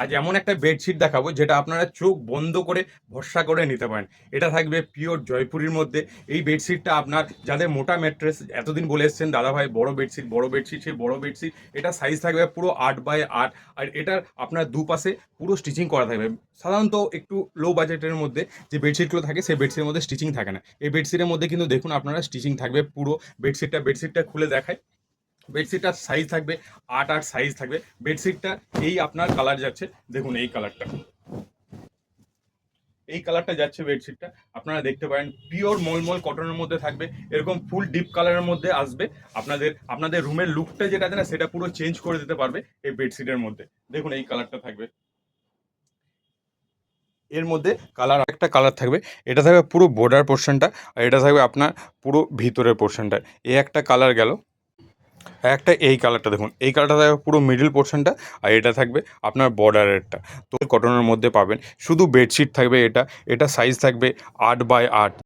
আজ এমন একটা বেডশিট দেখাবো যেটা আপনারা চোখ বন্ধ করে ভরসা করে নিতে পারেন। এটা থাকবে পিওর জয়পুরীর মধ্যে। এই বেডশিটটা আপনার যাদের মোটা ম্যাট্রেস এতদিন বলে এসছেন দাদা ভাই বড় বেডশিট বড় বেডশিট, সেই বড় বেডশিট এটা সাইজ থাকবে পুরো 8x8। আর এটার আপনার দুপাশে পুরো স্টিচিং করা থাকবে। সাধারণত একটু লো বাজেটের মধ্যে যে বেডশিটগুলো থাকে সেই বেডশিটের মধ্যে স্টিচিং থাকে না, এই বেডশিটের মধ্যে কিন্তু দেখুন আপনারা স্টিচিং থাকবে পুরো। বেডশিটটা খুলে দেখায়। বেডশিটটার সাইজ থাকবে 8x8 সাইজ থাকবে বেডশিটটা। এই আপনার কালার যাচ্ছে, দেখুন এই কালারটা যাচ্ছে বেডশিটটা। আপনারা দেখতে পারেন পিওর মলমল কটনের মধ্যে থাকবে, এরকম ফুল ডিপ কালারের মধ্যে আসবে। আপনাদের রুমের লুকটা যেটা আছে না সেটা পুরো চেঞ্জ করে দিতে পারবে এই বেডশিটের মধ্যে। দেখুন এই কালারটা থাকবে, এর মধ্যে একটা কালার থাকবে। এটা থাকবে পুরো বর্ডার পোর্শনটা, আর এটা থাকবে আপনার পুরো ভিতরের পোর্শনটা। এই একটা কালার গেল। একটা এই কালারটা দেখুন, এই কালারটা থাকবে পুরো মিডল পোর্শনটা, আর এটা থাকবে আপনার বর্ডারেরটা। তো কটনের মধ্যে পাবেন, শুধু বেডশিট থাকবে এটা। এটা সাইজ থাকবে 8x8।